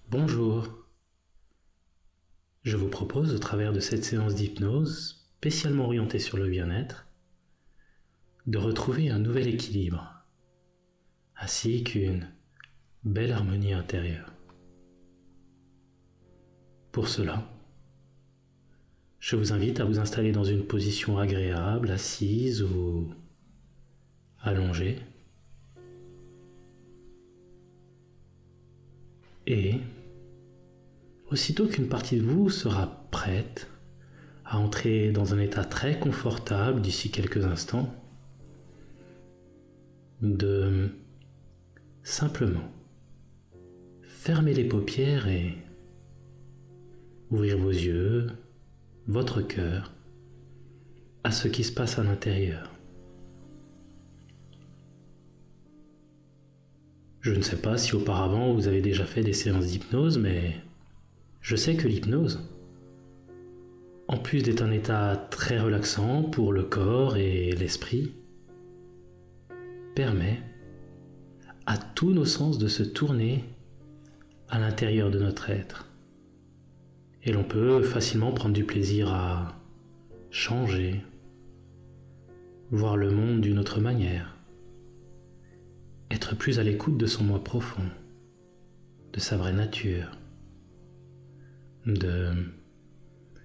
Bonjour, je vous propose au travers de cette séance d'hypnose spécialement orientée sur le bien-être de retrouver un nouvel équilibre ainsi qu'une belle harmonie intérieure. Pour cela, je vous invite à vous installer dans une position agréable, assise ou allongée et aussitôt qu'une partie de vous sera prête à entrer dans un état très confortable d'ici quelques instants, de simplement fermer les paupières et ouvrir vos yeux, votre cœur, à ce qui se passe à l'intérieur. Je ne sais pas si auparavant vous avez déjà fait des séances d'hypnose, mais je sais que l'hypnose, en plus d'être un état très relaxant pour le corps et l'esprit, permet à tous nos sens de se tourner à l'intérieur de notre être. Et l'on peut facilement prendre du plaisir à changer, voir le monde d'une autre manière, être plus à l'écoute de son moi profond, de sa vraie nature, de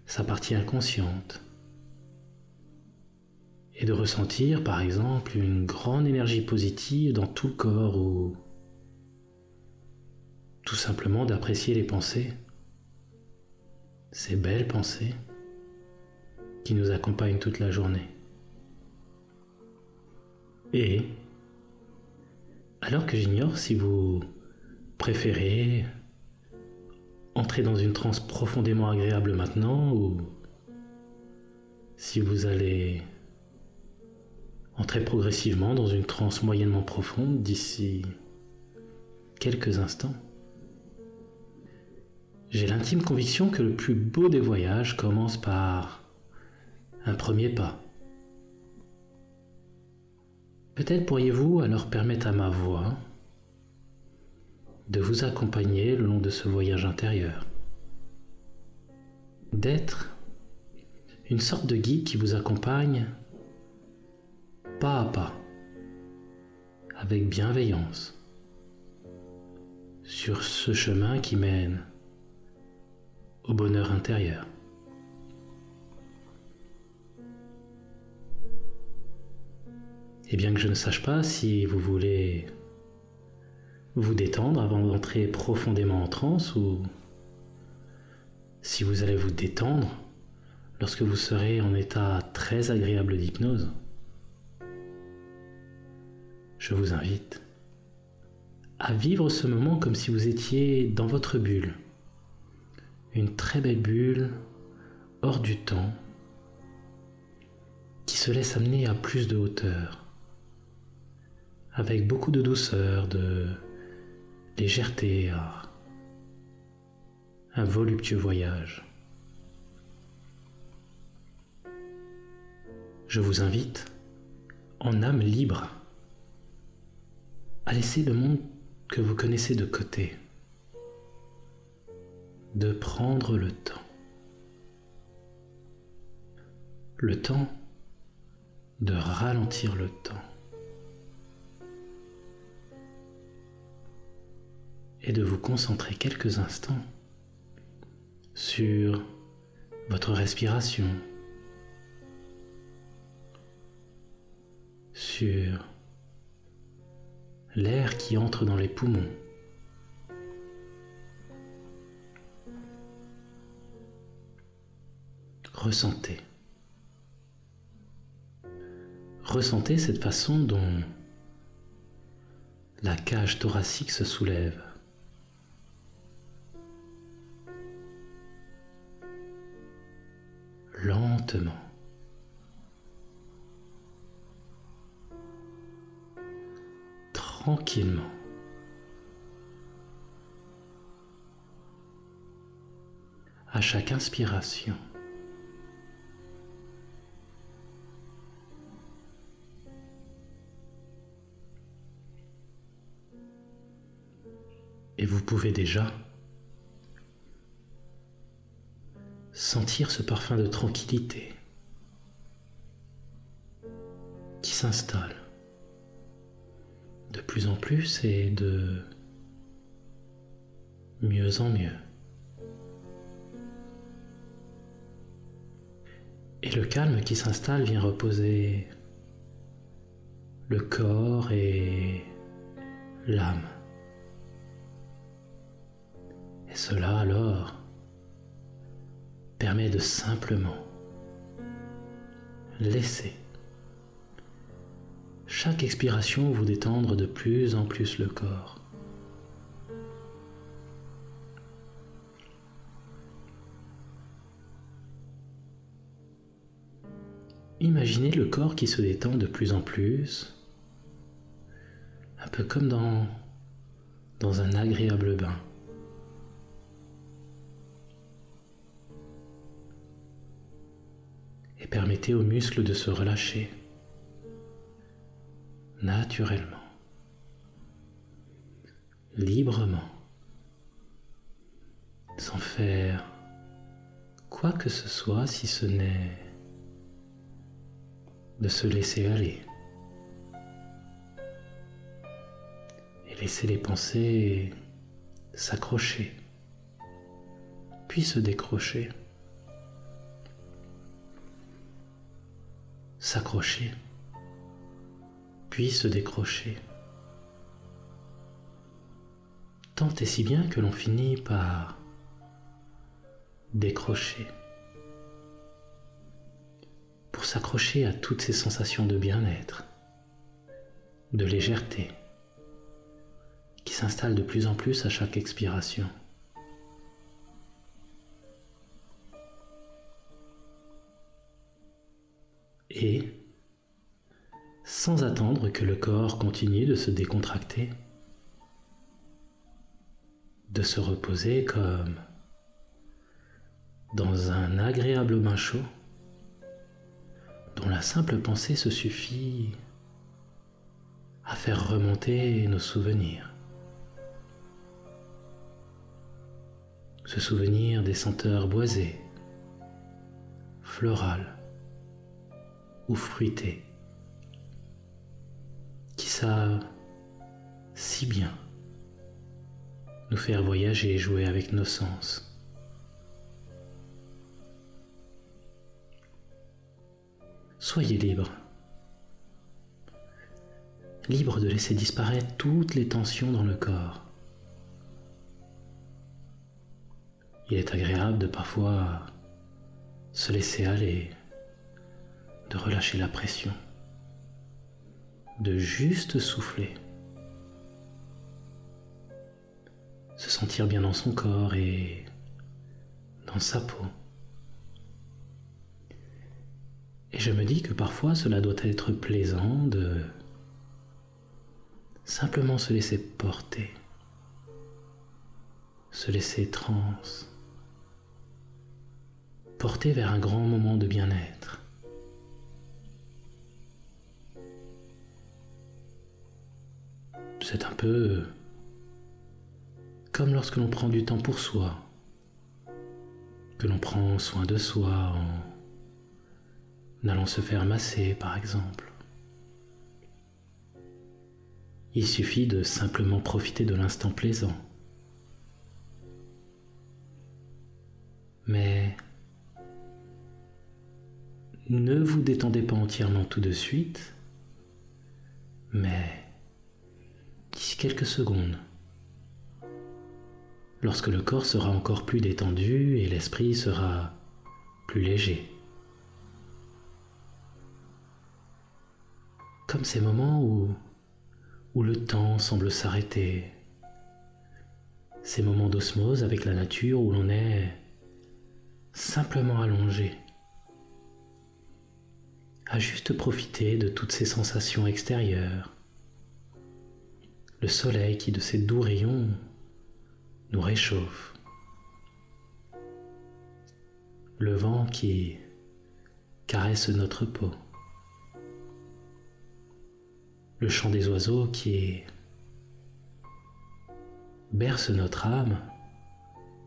sa partie inconsciente, et de ressentir par exemple une grande énergie positive dans tout le corps ou tout simplement d'apprécier les pensées, ces belles pensées qui nous accompagnent toute la journée. Et alors que j'ignore si vous préférez entrer dans une transe profondément agréable maintenant ou si vous allez entrer progressivement dans une transe moyennement profonde d'ici quelques instants, j'ai l'intime conviction que le plus beau des voyages commence par un premier pas. Peut-être pourriez-vous alors permettre à ma voix de vous accompagner le long de ce voyage intérieur, d'être une sorte de guide qui vous accompagne pas à pas, avec bienveillance, sur ce chemin qui mène au bonheur intérieur. Et bien que je ne sache pas si vous voulez vous détendre avant d'entrer profondément en transe ou si vous allez vous détendre lorsque vous serez en état très agréable d'hypnose, je vous invite à vivre ce moment comme si vous étiez dans votre bulle, une très belle bulle hors du temps qui se laisse amener à plus de hauteur, avec beaucoup de douceur, de légèreté, à un voluptueux voyage. Je vous invite, en âme libre, à laisser le monde que vous connaissez de côté, de prendre le temps de ralentir le temps et de vous concentrer quelques instants sur votre respiration, sur l'air qui entre dans les poumons. Ressentez. Ressentez cette façon dont la cage thoracique se soulève. Lentement. Tranquillement. À chaque inspiration, et vous pouvez déjà sentir ce parfum de tranquillité qui s'installe de plus en plus et de mieux en mieux. Et le calme qui s'installe vient reposer le corps et l'âme. Et cela alors permet de simplement laisser chaque expiration vous détendre de plus en plus le corps. Imaginez le corps qui se détend de plus en plus, un peu comme dans un agréable bain. Et permettez aux muscles de se relâcher naturellement, librement, sans faire quoi que ce soit si ce n'est de se laisser aller et laisser les pensées s'accrocher, puis se décrocher, s'accrocher, puis se décrocher, tant et si bien que l'on finit par décrocher, pour s'accrocher à toutes ces sensations de bien-être, de légèreté, qui s'installent de plus en plus à chaque expiration. Et, sans attendre que le corps continue de se décontracter, de se reposer comme dans un agréable bain chaud, dont la simple pensée se suffit à faire remonter nos souvenirs. Se souvenir des senteurs boisées, florales ou fruitées, qui savent si bien nous faire voyager et jouer avec nos sens. Soyez libre. Libre de laisser disparaître toutes les tensions dans le corps. Il est agréable de parfois se laisser aller, de relâcher la pression, de juste souffler, se sentir bien dans son corps et dans sa peau. Et je me dis que parfois cela doit être plaisant de simplement se laisser porter, se laisser porter vers un grand moment de bien-être. C'est un peu comme lorsque l'on prend du temps pour soi, que l'on prend soin de soi en allant se faire masser, par exemple. Il suffit de simplement profiter de l'instant plaisant. Mais ne vous détendez pas entièrement tout de suite, mais d'ici quelques secondes, lorsque le corps sera encore plus détendu et l'esprit sera plus léger. Comme ces moments où le temps semble s'arrêter, ces moments d'osmose avec la nature où l'on est simplement allongé, à juste profiter de toutes ces sensations extérieures, le soleil qui de ses doux rayons nous réchauffe, le vent qui caresse notre peau, le chant des oiseaux qui berce notre âme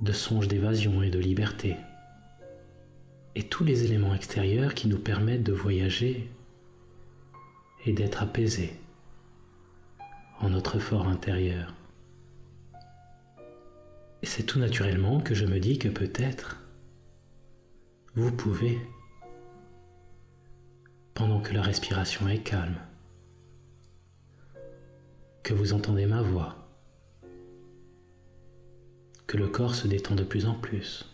de songes d'évasion et de liberté. et tous les éléments extérieurs qui nous permettent de voyager et d'être apaisés en notre fort intérieur. Et c'est tout naturellement que je me dis que peut-être vous pouvez, pendant que la respiration est calme, que vous entendez ma voix, que le corps se détend de plus en plus,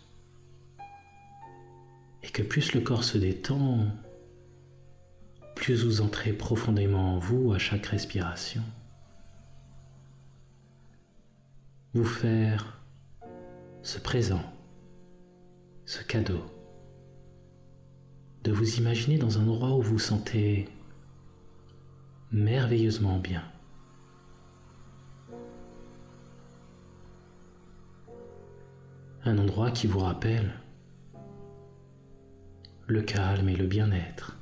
et que plus le corps se détend, plus vous entrez profondément en vous à chaque respiration. Vous faire ce présent, ce cadeau, de vous imaginer dans un endroit où vous vous sentez merveilleusement bien. Un endroit qui vous rappelle le calme et le bien-être.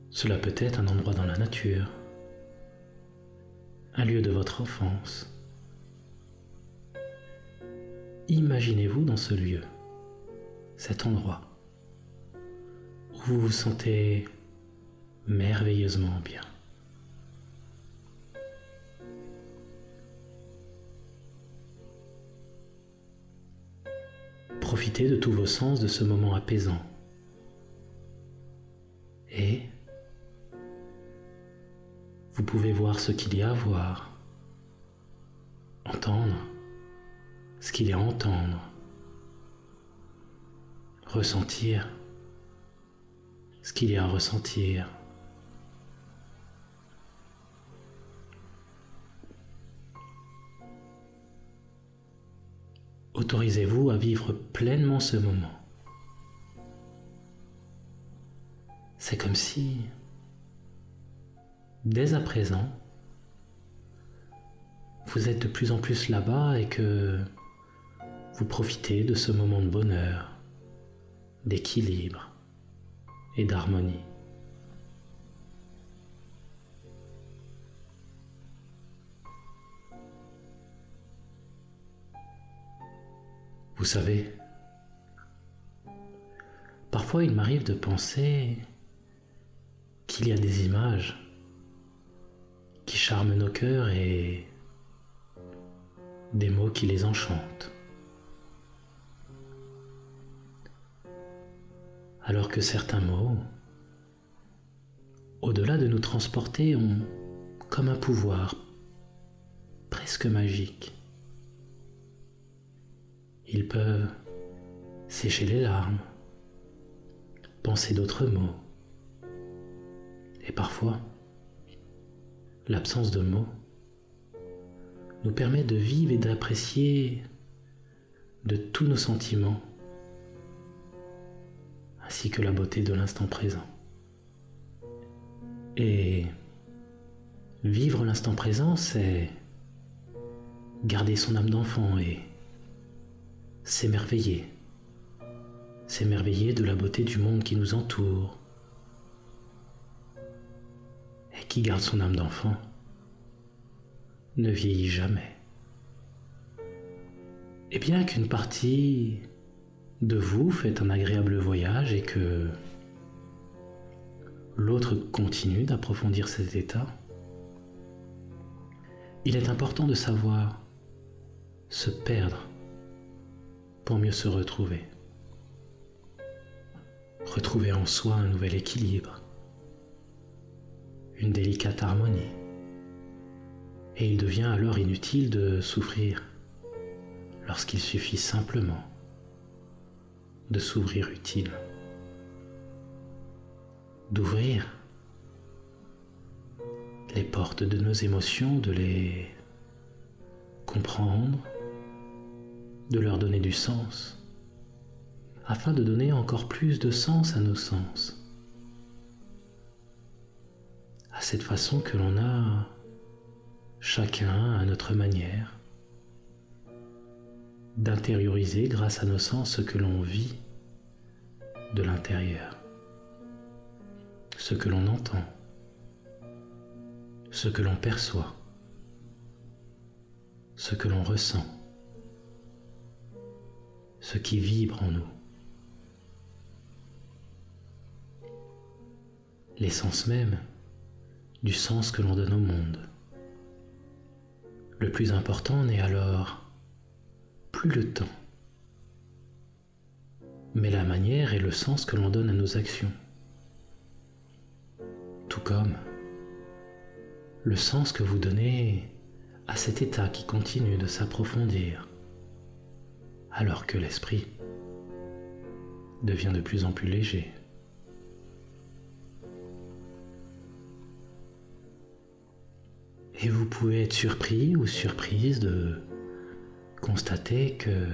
Cela peut être un endroit dans la nature, un lieu de votre enfance. Imaginez-vous dans ce lieu, cet endroit, où vous vous sentez merveilleusement bien. Profitez de tous vos sens de ce moment apaisant. Et vous pouvez voir ce qu'il y a à voir, entendre ce qu'il y a à entendre, ressentir ce qu'il y a à ressentir. Autorisez-vous à vivre pleinement ce moment. C'est comme si, dès à présent, vous êtes de plus en plus là-bas et que vous profitez de ce moment de bonheur, d'équilibre et d'harmonie. Vous savez, parfois il m'arrive de penser qu'il y a des images qui charment nos cœurs et des mots qui les enchantent. Alors que certains mots, au-delà de nous transporter, ont comme un pouvoir presque magique. Ils peuvent sécher les larmes, penser d'autres mots. Et parfois, l'absence de mots nous permet de vivre et d'apprécier de tous nos sentiments, ainsi que la beauté de l'instant présent. Et vivre l'instant présent, c'est garder son âme d'enfant et s'émerveiller de la beauté du monde qui nous entoure. Et qui garde son âme d'enfant ne vieillit jamais. Et bien qu'une partie de vous fait un agréable voyage et que l'autre continue d'approfondir cet état, il est important de savoir se perdre pour mieux se retrouver. Retrouver en soi un nouvel équilibre, une délicate harmonie. Et il devient alors inutile de souffrir lorsqu'il suffit simplement de s'ouvrir utile, d'ouvrir les portes de nos émotions, de les comprendre, de leur donner du sens, afin de donner encore plus de sens à nos sens, à cette façon que l'on a chacun à notre manière d'intérioriser grâce à nos sens ce que l'on vit de l'intérieur, ce que l'on entend, ce que l'on perçoit, ce que l'on ressent, ce qui vibre en nous. L'essence même du sens que l'on donne au monde. Le plus important n'est alors plus le temps, mais la manière et le sens que l'on donne à nos actions. Tout comme le sens que vous donnez à cet état qui continue de s'approfondir, alors que l'esprit devient de plus en plus léger. Et vous pouvez être surpris ou surprise de constater que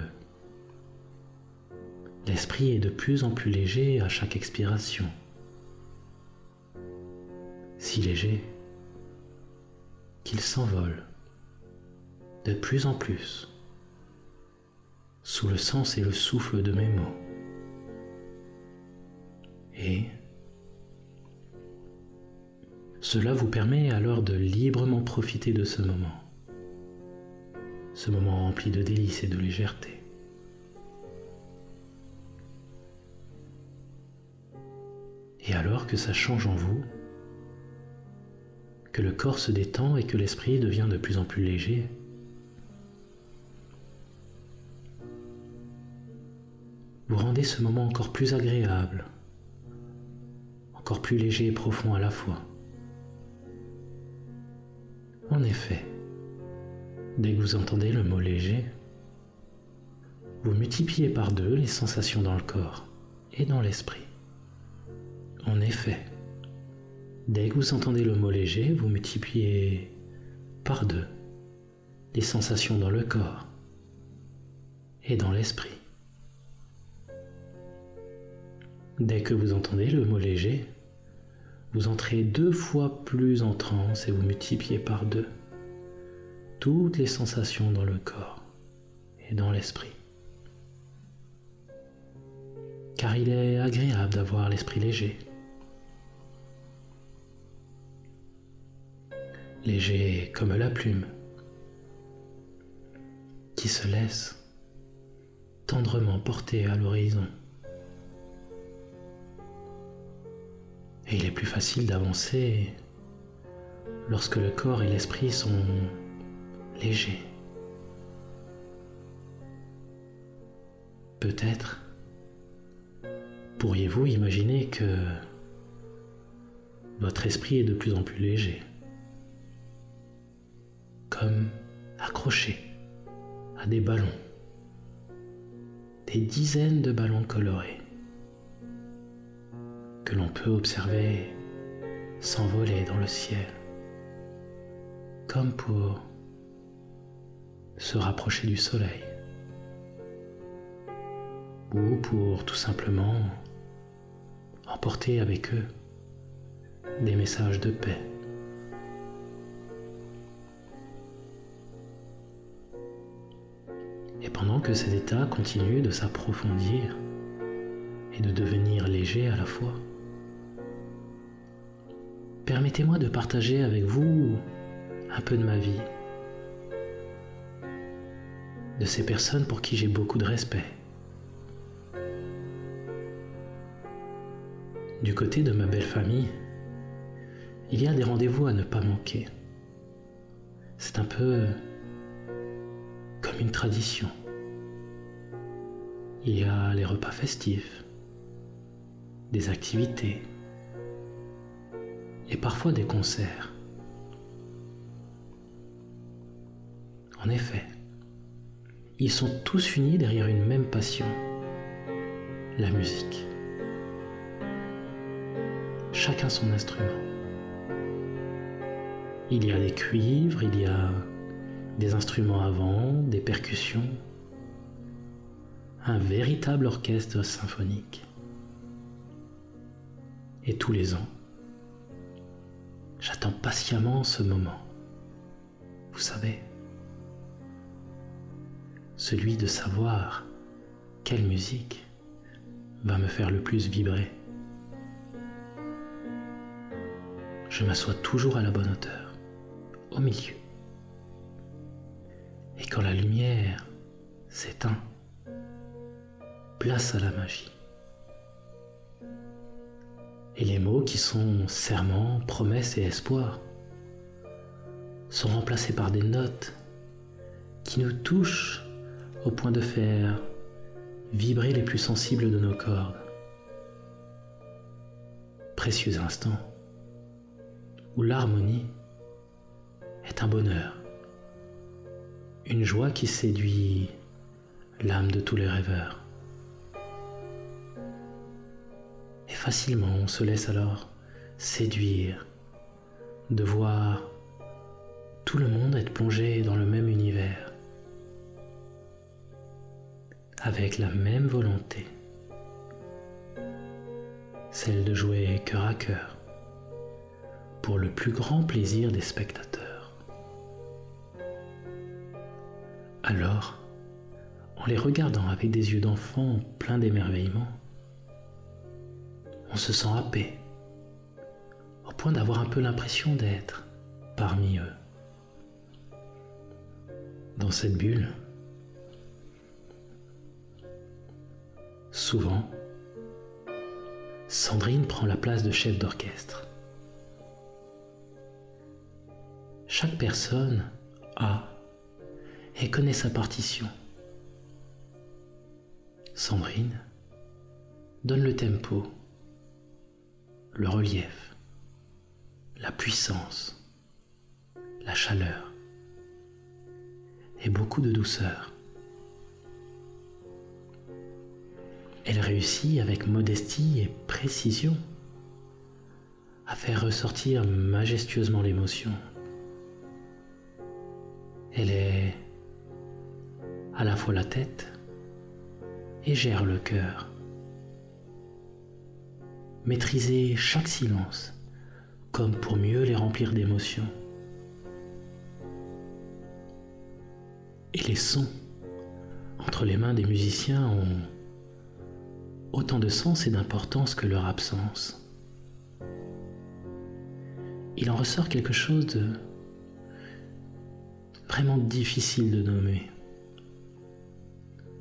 l'esprit est de plus en plus léger à chaque expiration. Si léger qu'il s'envole de plus en plus sous le sens et le souffle de mes mots. Et cela vous permet alors de librement profiter de ce moment rempli de délices et de légèreté. Et alors que ça change en vous, que le corps se détend et que l'esprit devient de plus en plus léger, vous rendez ce moment encore plus agréable, encore plus léger et profond à la fois. En effet, dès que vous entendez le mot léger, vous multipliez par 2 les sensations dans le corps et dans l'esprit. En effet, dès que vous entendez le mot léger, vous multipliez par 2 les sensations dans le corps et dans l'esprit. Dès que vous entendez le mot léger, vous entrez 2 fois plus en transe et vous multipliez par 2 toutes les sensations dans le corps et dans l'esprit. Car il est agréable d'avoir l'esprit léger. Léger comme la plume, qui se laisse tendrement porter à l'horizon. Et il est plus facile d'avancer lorsque le corps et l'esprit sont légers. Peut-être pourriez-vous imaginer que votre esprit est de plus en plus léger, comme accroché à des ballons, des dizaines de ballons colorés que l'on peut observer s'envoler dans le ciel, comme pour se rapprocher du soleil, ou pour tout simplement emporter avec eux des messages de paix. Et pendant que cet état continue de s'approfondir et de devenir léger à la fois, permettez-moi de partager avec vous un peu de ma vie, de ces personnes pour qui j'ai beaucoup de respect. Du côté de ma belle famille, il y a des rendez-vous à ne pas manquer. C'est un peu comme une tradition. Il y a les repas festifs, des activités et parfois des concerts. En effet, ils sont tous unis derrière une même passion, la musique. Chacun son instrument. Il y a des cuivres, il y a des instruments à vent, des percussions, un véritable orchestre symphonique. Et tous les ans, j'attends patiemment ce moment. Vous savez, celui de savoir quelle musique va me faire le plus vibrer. Je m'assois toujours à la bonne hauteur, au milieu. Et quand la lumière s'éteint, place à la magie. Et les mots qui sont serment, promesse et espoir sont remplacés par des notes qui nous touchent au point de faire vibrer les plus sensibles de nos cordes. Précieux instant où l'harmonie est un bonheur, une joie qui séduit l'âme de tous les rêveurs. Et facilement on se laisse alors séduire de voir tout le monde être plongé dans le même univers, avec la même volonté, celle de jouer cœur à cœur, pour le plus grand plaisir des spectateurs. Alors, en les regardant avec des yeux d'enfant pleins d'émerveillement, on se sent happé, au point d'avoir un peu l'impression d'être parmi eux. Dans cette bulle, souvent, Sandrine prend la place de chef d'orchestre. Chaque personne a et connaît sa partition. Sandrine donne le tempo, le relief, la puissance, la chaleur et beaucoup de douceur. Elle réussit avec modestie et précision à faire ressortir majestueusement l'émotion. Elle est à la fois la tête et gère le cœur. Maîtriser chaque silence comme pour mieux les remplir d'émotion. Et les sons entre les mains des musiciens ont autant de sens et d'importance que leur absence. Il en ressort quelque chose de vraiment difficile de nommer.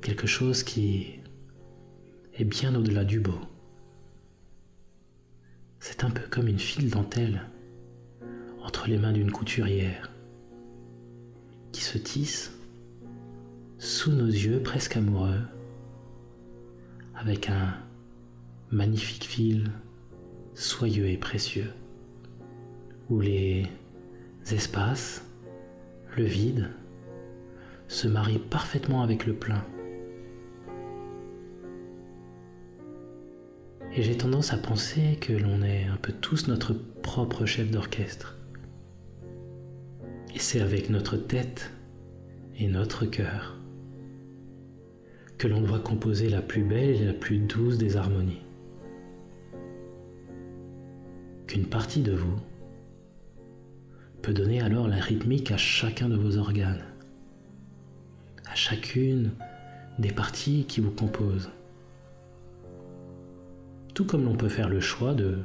Quelque chose qui est bien au-delà du beau. C'est un peu comme une file dentelle entre les mains d'une couturière qui se tisse sous nos yeux presque amoureux avec un magnifique fil soyeux et précieux où les espaces, le vide, se marient parfaitement avec le plein. Et j'ai tendance à penser que l'on est un peu tous notre propre chef d'orchestre. Et c'est avec notre tête et notre cœur que l'on doit composer la plus belle et la plus douce des harmonies. Qu'une partie de vous peut donner alors la rythmique à chacun de vos organes, à chacune des parties qui vous composent. Tout comme l'on peut faire le choix de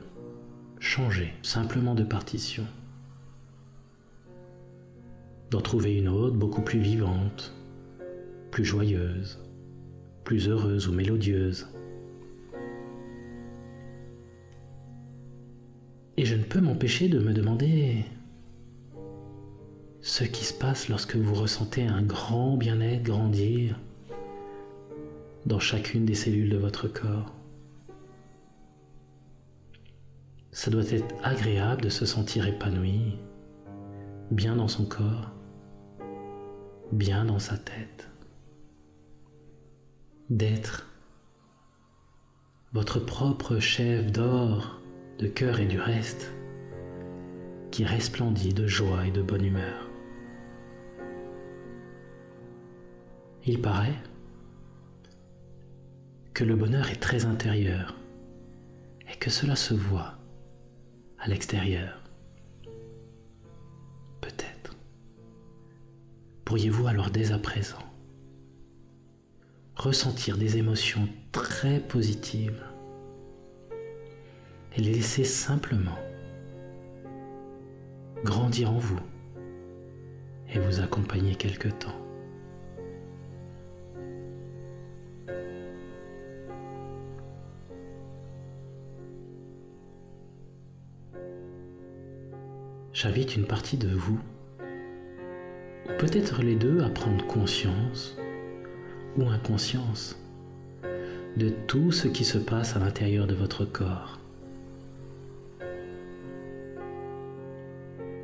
changer simplement de partition, d'en trouver une autre beaucoup plus vivante, plus joyeuse, plus heureuse ou mélodieuse. Et je ne peux m'empêcher de me demander ce qui se passe lorsque vous ressentez un grand bien-être grandir dans chacune des cellules de votre corps. Ça doit être agréable de se sentir épanoui, bien dans son corps, bien dans sa tête. D'être votre propre chef d'or, de cœur et du reste, qui resplendit de joie et de bonne humeur. Il paraît que le bonheur est très intérieur et que cela se voit à l'extérieur. Peut-être pourriez-vous alors dès à présent ressentir des émotions très positives et les laisser simplement grandir en vous et vous accompagner quelque temps. j'invite une partie de vous, ou peut-être les deux, à prendre conscience ou inconscience de tout ce qui se passe à l'intérieur de votre corps.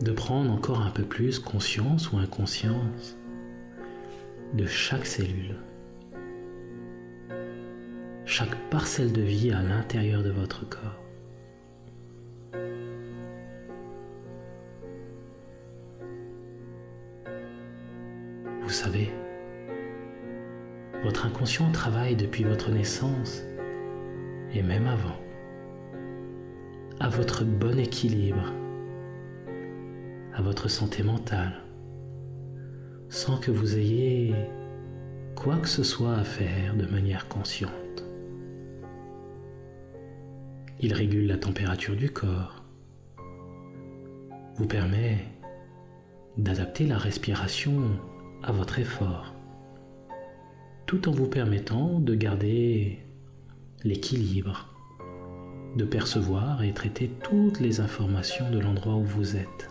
De prendre encore un peu plus conscience ou inconscience de chaque cellule, chaque parcelle de vie à l'intérieur de votre corps. Vous savez, votre inconscient travaille depuis votre naissance et même avant, à votre bon équilibre, à votre santé mentale, sans que vous ayez quoi que ce soit à faire de manière consciente. Il régule la température du corps, vous permet d'adapter la respiration à votre effort, tout en vous permettant de garder l'équilibre, de percevoir et traiter toutes les informations de l'endroit où vous êtes.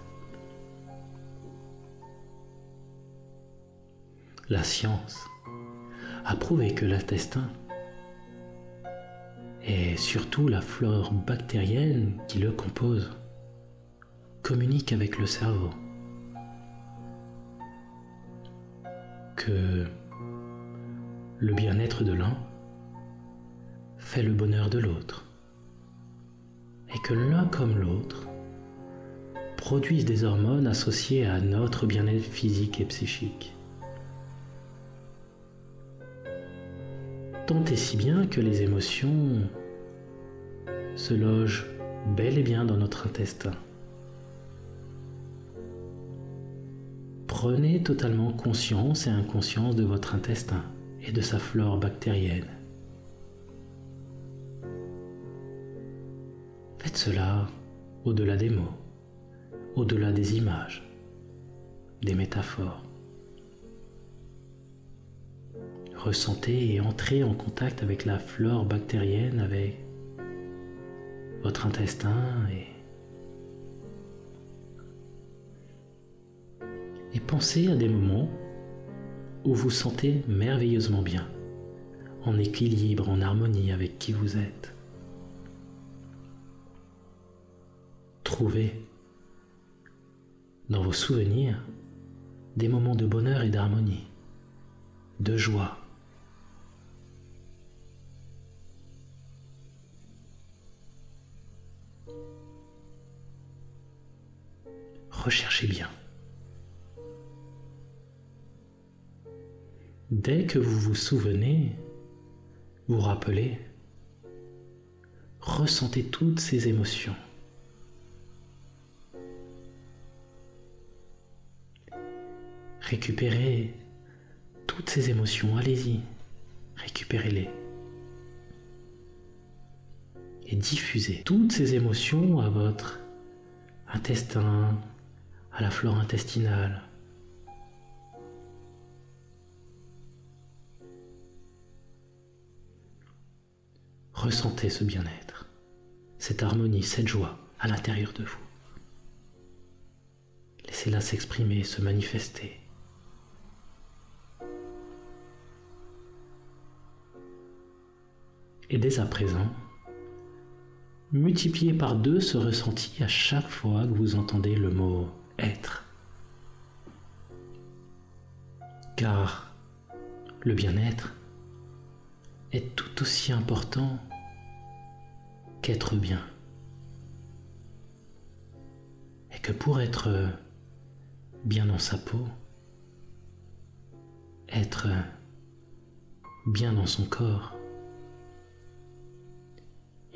La science a prouvé que l'intestin et surtout la flore bactérienne qui le compose communiquent avec le cerveau, que le bien-être de l'un fait le bonheur de l'autre, et que l'un comme l'autre produisent des hormones associées à notre bien-être physique et psychique. Tant et si bien que les émotions se logent bel et bien dans notre intestin. Prenez totalement conscience et inconscience de votre intestin et de sa flore bactérienne. Faites cela au-delà des mots, au-delà des images, des métaphores. Ressentez et entrez en contact avec la flore bactérienne, avec votre intestin et pensez à des moments où vous sentez merveilleusement bien, en équilibre, en harmonie avec qui vous êtes. Trouvez dans vos souvenirs des moments de bonheur et d'harmonie, de joie. Recherchez bien. Dès que vous vous souvenez, vous rappelez, ressentez toutes ces émotions. Récupérez toutes ces émotions, allez-y, récupérez-les. Et diffusez toutes ces émotions à votre intestin, à la flore intestinale. Ressentez ce bien-être, cette harmonie, cette joie à l'intérieur de vous. Laissez-la s'exprimer, se manifester. Et dès à présent, multipliez par 2 ce ressenti à chaque fois que vous entendez le mot « être ». Car le bien-être est tout aussi important qu'être bien. Et que pour être bien dans sa peau, être bien dans son corps,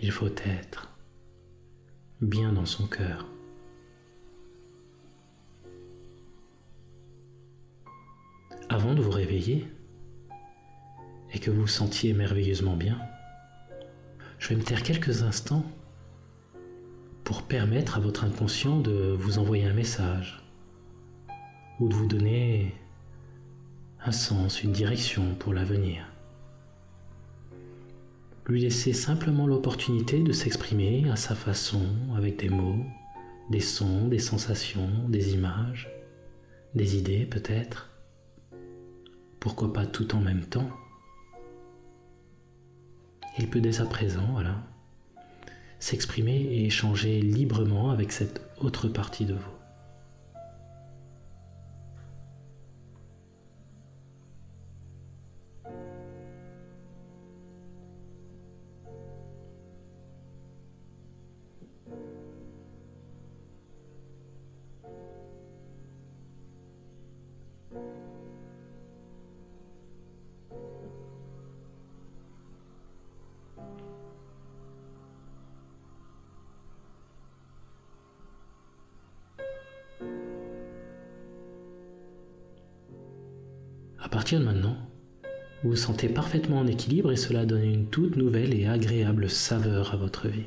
il faut être bien dans son cœur. Avant de vous réveiller et que vous vous sentiez merveilleusement bien, je vais me taire quelques instants pour permettre à votre inconscient de vous envoyer un message ou de vous donner un sens, une direction pour l'avenir. Lui laisser simplement l'opportunité de s'exprimer à sa façon, avec des mots, des sons, des sensations, des images, des idées peut-être. Pourquoi pas tout en même temps? Il peut dès à présent, voilà, s'exprimer et échanger librement avec cette autre partie de vous. À partir de maintenant, vous vous sentez parfaitement en équilibre et cela donne une toute nouvelle et agréable saveur à votre vie.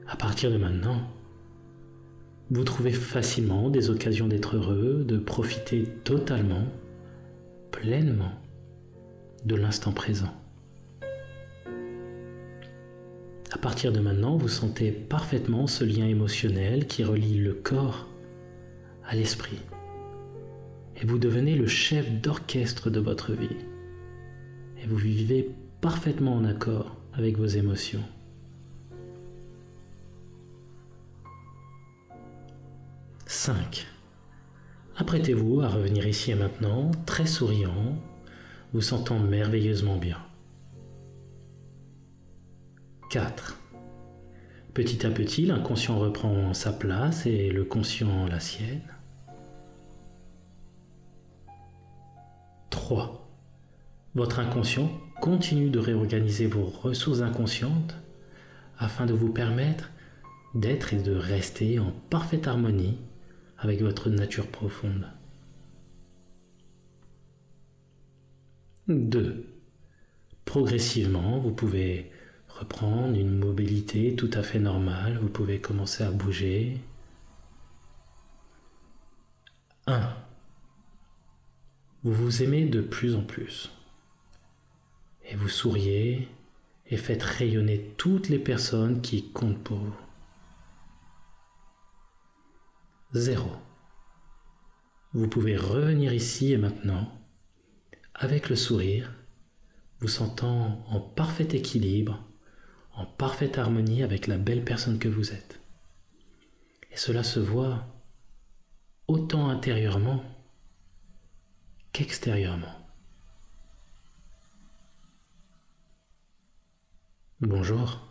À partir de maintenant, vous trouvez facilement des occasions d'être heureux, de profiter totalement, pleinement de l'instant présent. À partir de maintenant, vous sentez parfaitement ce lien émotionnel qui relie le corps à l'esprit. Et vous devenez le chef d'orchestre de votre vie. Et vous vivez parfaitement en accord avec vos émotions. « 5. Apprêtez-vous à revenir ici et maintenant, très souriant, vous sentant merveilleusement bien. 4. Petit à petit, l'inconscient reprend sa place et le conscient la sienne. 3. Votre inconscient continue de réorganiser vos ressources inconscientes afin de vous permettre d'être et de rester en parfaite harmonie avec votre nature profonde. 2. Progressivement, vous pouvez reprendre une mobilité tout à fait normale, vous pouvez commencer à bouger. 1. Vous vous aimez de plus en plus. Et vous souriez et faites rayonner toutes les personnes qui comptent pour vous. 0. Vous pouvez revenir ici et maintenant avec le sourire, vous sentant en parfait équilibre, en parfaite harmonie avec la belle personne que vous êtes. Et cela se voit autant intérieurement qu'extérieurement. Bonjour.